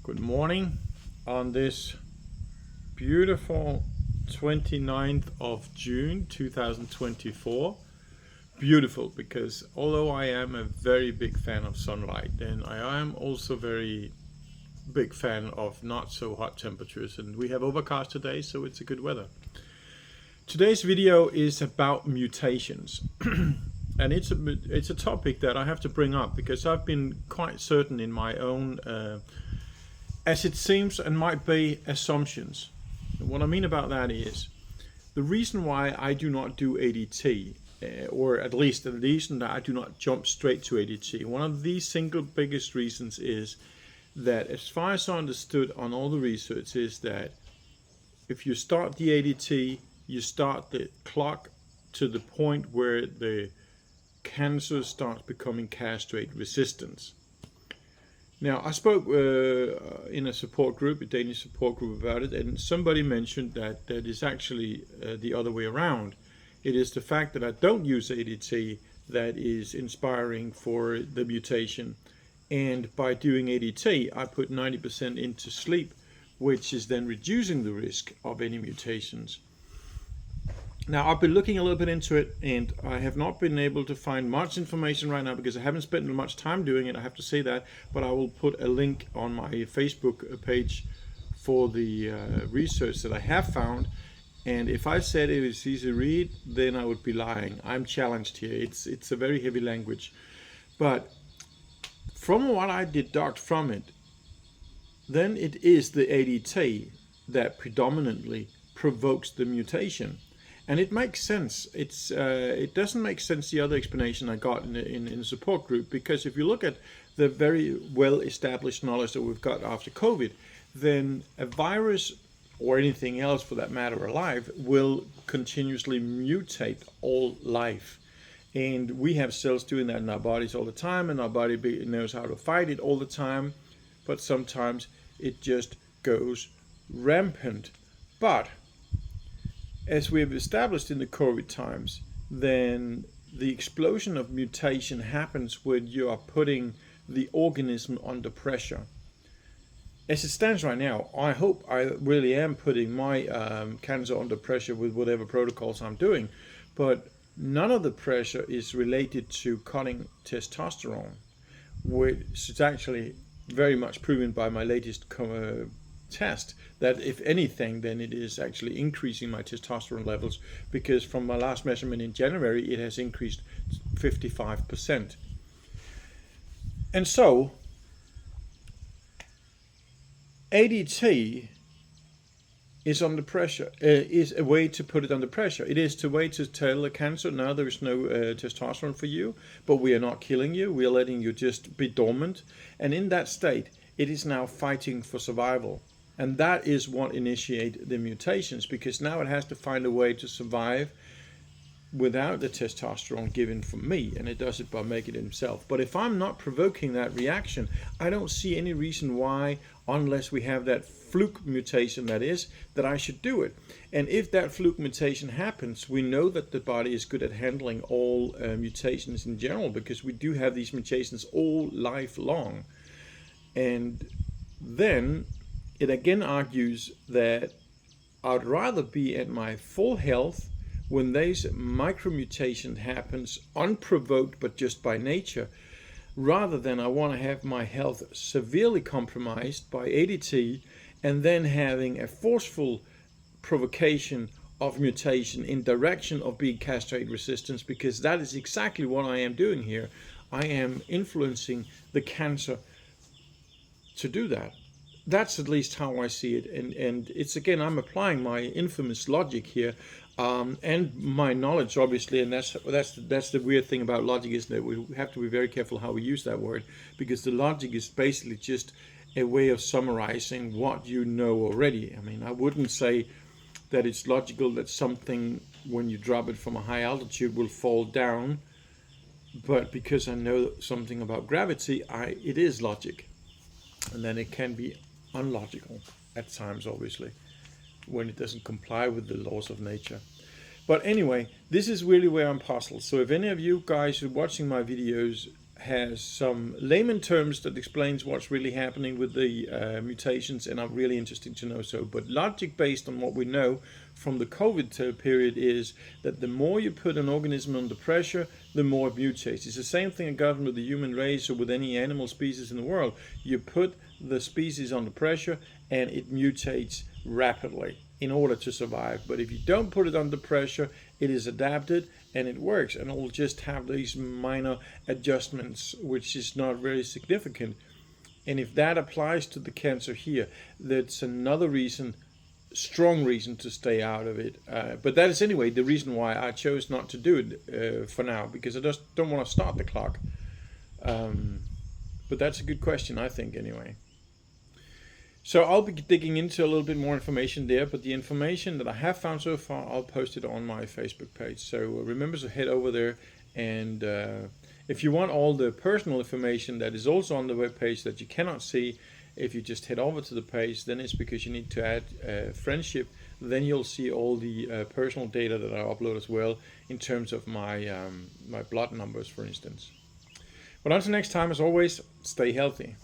Good morning on this beautiful 29th of June 2024. Beautiful, because although I am a very big fan of sunlight, then I am also very big fan of not so hot temperatures, and we have overcast today, so it's a good weather. Today's video is about mutations. And it's a topic that I have to bring up because I've been quite certain in my own as it seems and might be assumptions. What I mean about that is the reason why I do not do ADT, or at least the reason that I do not jump straight to ADT. One of the single biggest reasons is that, as far as I understood on all the research, is that if you start the ADT, you start the clock to the point where the cancer starts becoming castrate resistant. Now, I spoke in a support group, a Danish support group, about it, and somebody mentioned that that is actually the other way around. It is the fact that I don't use ADT that is inspiring for the mutation, and by doing ADT, I put 90% into sleep, which is then reducing the risk of any mutations. Now, I've been looking a little bit into it, and I have not been able to find much information right now because I haven't spent much time doing it, I have to say that, but I will put a link on my Facebook page for the research that I have found. And if I said it was easy to read, then I would be lying. I'm challenged here. It's a very heavy language. But from what I deduct from it, then it is the ADT that predominantly provokes the mutation. And it makes sense. It doesn't make sense the other explanation I got in the support group, because if you look at the very well established knowledge that we've got after COVID, then a virus or anything else for that matter alive will continuously mutate all life. And we have cells doing that in our bodies all the time, and our body knows how to fight it all the time, but sometimes it just goes rampant. But as we have established in the COVID times, then the explosion of mutation happens when you are putting the organism under pressure. As it stands right now, I hope I really am putting my cancer under pressure with whatever protocols I'm doing, but none of the pressure is related to cutting testosterone, which is actually very much proven by my latest test, that if anything, then it is actually increasing my testosterone levels, because from my last measurement in January, it has increased 55%. And so ADT is under pressure, is a way to put it under pressure. It is a way to tell the cancer, now there is no testosterone for you, but we are not killing you, we are letting you just be dormant. And in that state, it is now fighting for survival. And that is what initiates the mutations, because now it has to find a way to survive without the testosterone given from me, and it does it by making it himself. But if I'm not provoking that reaction, I don't see any reason why, unless we have that fluke mutation that I should do it. And if that fluke mutation happens, we know that the body is good at handling all mutations in general, because we do have these mutations all life long. And then it again argues that I'd rather be at my full health when these micromutation happens unprovoked but just by nature, rather than I want to have my health severely compromised by ADT and then having a forceful provocation of mutation in direction of being castrate resistance, because that is exactly what I am doing here. I am influencing the cancer to do that. That's at least how I see it, and it's, again, I'm applying my infamous logic here, and my knowledge, obviously, and that's the weird thing about logic, isn't it? We have to be very careful how we use that word, because the logic is basically just a way of summarizing what you know already. I mean, I wouldn't say that it's logical that something, when you drop it from a high altitude, will fall down, but because I know something about gravity, it is logic, and then it can be unlogical at times, obviously, when it doesn't comply with the laws of nature. But anyway, this is really where I'm puzzled. So if any of you guys who are watching my videos has some layman terms that explains what's really happening with the mutations, and are really interesting to know. So, but logic based on what we know from the COVID period is that the more you put an organism under pressure, the more it mutates. It's the same thing that goes with the human race or with any animal species in the world. You put the species under pressure and it mutates rapidly in order to survive. But if you don't put it under pressure, it is adapted and it works, and it will just have these minor adjustments, which is not very significant. And if that applies to the cancer here, that's another reason, strong reason, to stay out of it. But that is anyway the reason why I chose not to do it for now, because I just don't want to start the clock. But that's a good question, I think, anyway. So I'll be digging into a little bit more information there, but the information that I have found so far, I'll post it on my Facebook page. So remember to head over there, and if you want all the personal information that is also on the webpage that you cannot see, if you just head over to the page, then it's because you need to add friendship. Then you'll see all the personal data that I upload as well, in terms of my my blood numbers, for instance. But until next time, as always, stay healthy.